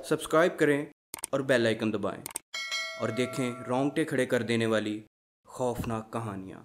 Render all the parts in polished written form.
Subscribe करें और bell icon दबाएं और देखें रोंगटे खड़े कर देने वाली खौफनाक कहानियाँ।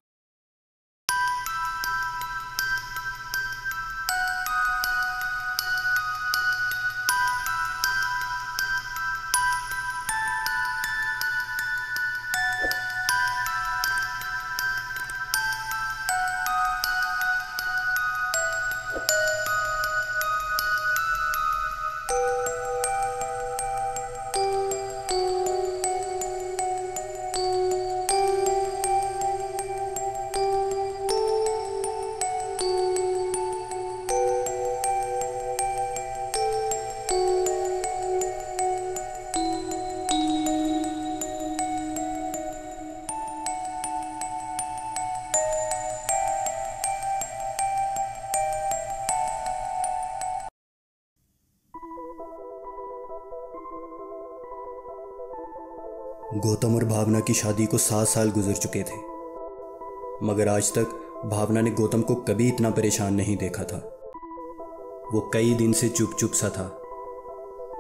गौतम और भावना की शादी को 7 साल गुजर चुके थे, मगर आज तक भावना ने गौतम को कभी इतना परेशान नहीं देखा था। वो कई दिन से चुप चुप सा था,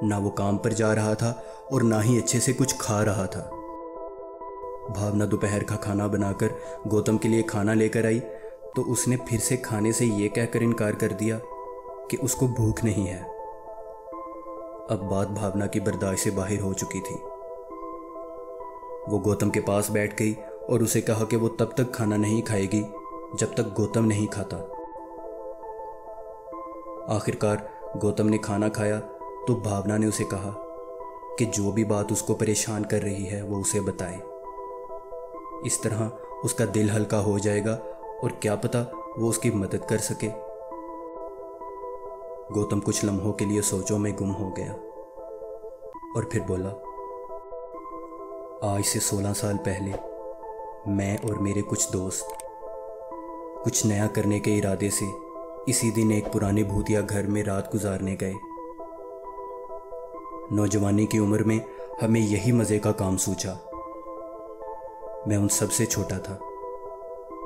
ना वो काम पर जा रहा था और ना ही अच्छे से कुछ खा रहा था। भावना दोपहर का खाना बनाकर गौतम के लिए खाना लेकर आई तो उसने फिर से खाने से ये कहकर इनकार कर दिया कि उसको भूख नहीं है। अब बात भावना की बर्दाश्त से बाहर हो चुकी थी। वो गौतम के पास बैठ गई और उसे कहा कि वो तब तक खाना नहीं खाएगी जब तक गौतम नहीं खाता। आखिरकार गौतम ने खाना खाया तो भावना ने उसे कहा कि जो भी बात उसको परेशान कर रही है वो उसे बताए। इस तरह उसका दिल हल्का हो जाएगा और क्या पता वो उसकी मदद कर सके। गौतम कुछ लम्हों के लिए सोचों में गुम हो गया और फिर बोला, आज से 16 साल पहले मैं और मेरे कुछ दोस्त कुछ नया करने के इरादे से इसी दिन एक पुराने भूतिया घर में रात गुजारने गए। नौजवानी की उम्र में हमें यही मज़े का काम सूझा। मैं उन सब से छोटा था।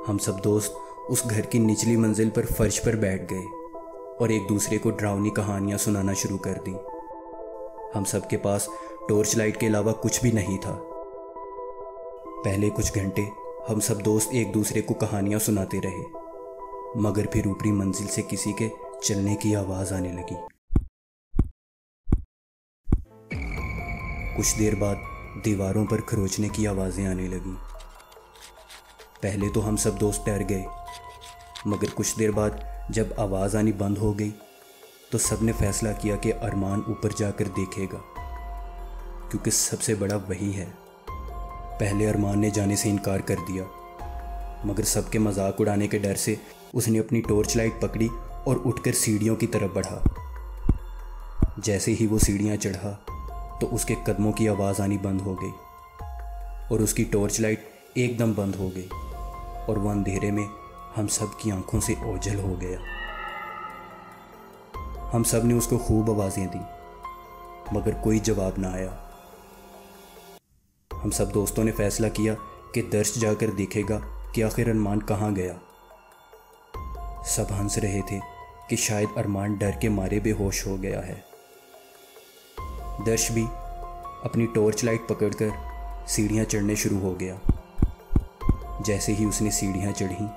हम सब दोस्त उस घर की निचली मंजिल पर फर्श पर बैठ गए और एक दूसरे को डरावनी कहानियाँ सुनाना शुरू कर दी। हम सब के पास टॉर्च लाइट के अलावा कुछ भी नहीं था। पहले कुछ घंटे हम सब दोस्त एक दूसरे को कहानियां सुनाते रहे, मगर फिर ऊपरी मंजिल से किसी के चलने की आवाज़ आने लगी। कुछ देर बाद दीवारों पर खरोंचने की आवाज़ें आने लगी। पहले तो हम सब दोस्त डर गए, मगर कुछ देर बाद जब आवाज़ आनी बंद हो गई तो सब ने फैसला किया कि अरमान ऊपर जाकर देखेगा, क्योंकि सबसे बड़ा वही है। पहले अरमान ने जाने से इनकार कर दिया, मगर सबके मजाक उड़ाने के डर से उसने अपनी टॉर्च लाइट पकड़ी और उठकर सीढ़ियों की तरफ बढ़ा। जैसे ही वो सीढ़ियाँ चढ़ा तो उसके कदमों की आवाज़ आनी बंद हो गई और उसकी टॉर्च लाइट एकदम बंद हो गई और वह अंधेरे में हम सब की आंखों से ओझल हो गया। हम सब ने उसको खूब आवाज़ें दी, मगर कोई जवाब ना आया। हम सब दोस्तों ने फैसला किया कि दर्श जाकर देखेगा कि आखिर अरमान कहाँ गया। सब हंस रहे थे कि शायद अरमान डर के मारे बेहोश हो गया है। दर्श भी अपनी टॉर्च लाइट पकड़कर सीढ़ियाँ चढ़ने शुरू हो गया। जैसे ही उसने सीढ़ियाँ चढ़ी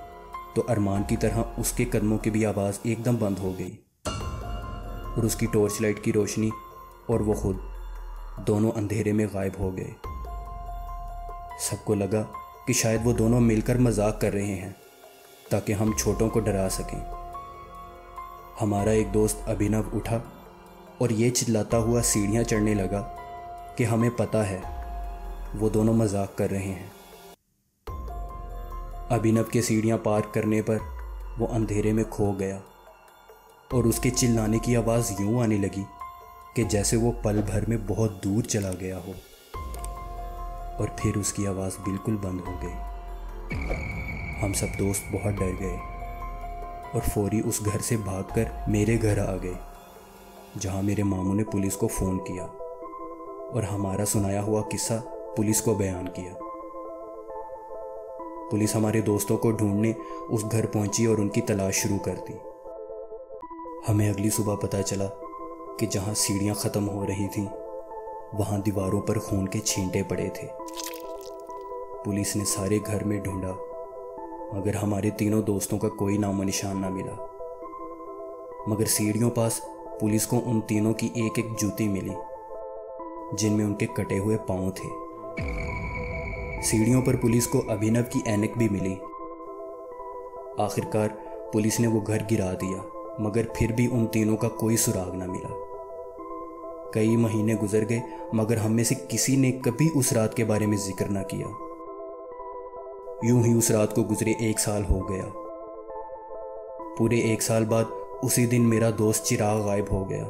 तो अरमान की तरह उसके कदमों की भी आवाज़ एकदम बंद हो गई और उसकी टॉर्च लाइट की रोशनी और वो खुद दोनों अंधेरे में गायब हो गए। सबको लगा कि शायद वो दोनों मिलकर मजाक कर रहे हैं ताकि हम छोटों को डरा सकें। हमारा एक दोस्त अभिनव उठा और ये चिल्लाता हुआ सीढ़ियाँ चढ़ने लगा कि हमें पता है वो दोनों मजाक कर रहे हैं। अभिनव के सीढ़ियाँ पार करने पर वो अंधेरे में खो गया और उसके चिल्लाने की आवाज़ यूं आने लगी कि जैसे वो पल भर में बहुत दूर चला गया हो, और फिर उसकी आवाज़ बिल्कुल बंद हो गई। हम सब दोस्त बहुत डर गए और फौरी उस घर से भागकर मेरे घर आ गए, जहां मेरे मामू ने पुलिस को फ़ोन किया और हमारा सुनाया हुआ किस्सा पुलिस को बयान किया। पुलिस हमारे दोस्तों को ढूंढने उस घर पहुंची और उनकी तलाश शुरू कर दी। हमें अगली सुबह पता चला कि जहां सीढ़ियां ख़त्म हो रही थीं वहां दीवारों पर खून के छींटे पड़े थे। पुलिस ने सारे घर में ढूंढा, मगर हमारे तीनों दोस्तों का कोई नामो निशान ना मिला। मगर सीढ़ियों पास पुलिस को उन तीनों की एक एक जूती मिली, जिनमें उनके कटे हुए पांव थे। सीढ़ियों पर पुलिस को अभिनव की ऐनक भी मिली। आखिरकार पुलिस ने वो घर गिरा दिया, मगर फिर भी उन तीनों का कोई सुराग ना मिला। कई महीने गुजर गए, मगर हम में से किसी ने कभी उस रात के बारे में जिक्र ना किया। यूं ही उस रात को गुजरे 1 साल हो गया। पूरे 1 साल बाद उसी दिन मेरा दोस्त चिराग गायब हो गया,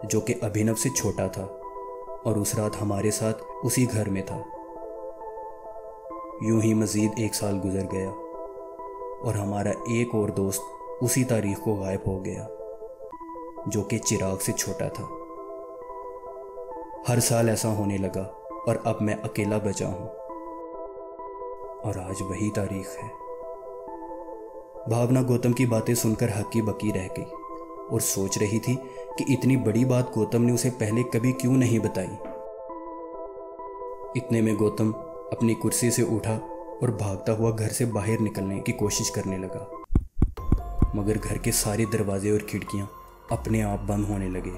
जो कि अभिनव से छोटा था और उस रात हमारे साथ उसी घर में था। यूं ही मजीद 1 साल गुजर गया और हमारा एक और दोस्त उसी तारीख को गायब हो गया, जो कि चिराग से छोटा था। हर साल ऐसा होने लगा और अब मैं अकेला बचा हूं और आज वही तारीख है। भावना गौतम की बातें सुनकर हक्की बकी रह गई और सोच रही थी कि इतनी बड़ी बात गौतम ने उसे पहले कभी क्यों नहीं बताई। इतने में गौतम अपनी कुर्सी से उठा और भागता हुआ घर से बाहर निकलने की कोशिश करने लगा, मगर घर के सारे दरवाजे और खिड़कियां अपने आप बंद होने लगे।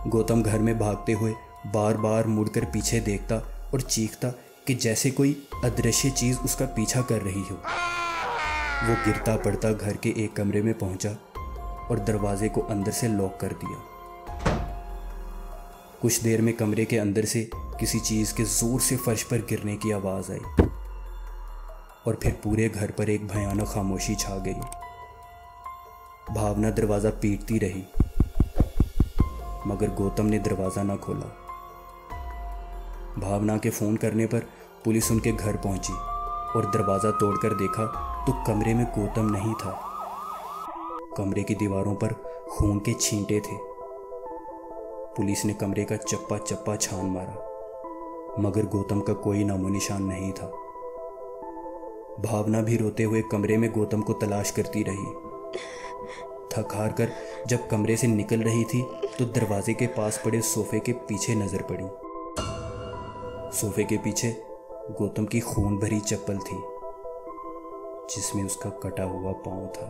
गौतम घर में भागते हुए बार बार मुड़कर पीछे देखता और चीखता कि जैसे कोई अदृश्य चीज उसका पीछा कर रही हो। वो गिरता पड़ता घर के एक कमरे में पहुंचा और दरवाजे को अंदर से लॉक कर दिया। कुछ देर में कमरे के अंदर से किसी चीज के जोर से फर्श पर गिरने की आवाज आई और फिर पूरे घर पर एक भयानक खामोशी छा गई। भावना दरवाजा पीटती रही, मगर गौतम ने दरवाजा न खोला। भावना के फोन करने पर पुलिस उनके घर पहुंची और दरवाजा तोड़कर देखा तो कमरे में गौतम नहीं था। कमरे की दीवारों पर खून के छींटे थे। पुलिस ने कमरे का चप्पा चप्पा छान मारा, मगर गौतम का कोई नामो निशान नहीं था। भावना भी रोते हुए कमरे में गौतम को तलाश करती रही। थक हार कर जब कमरे से निकल रही थी तो दरवाजे के पास पड़े सोफे के पीछे नजर पड़ी। सोफे के पीछे गौतम की खून भरी चप्पल थी, जिसमें उसका कटा हुआ पांव था।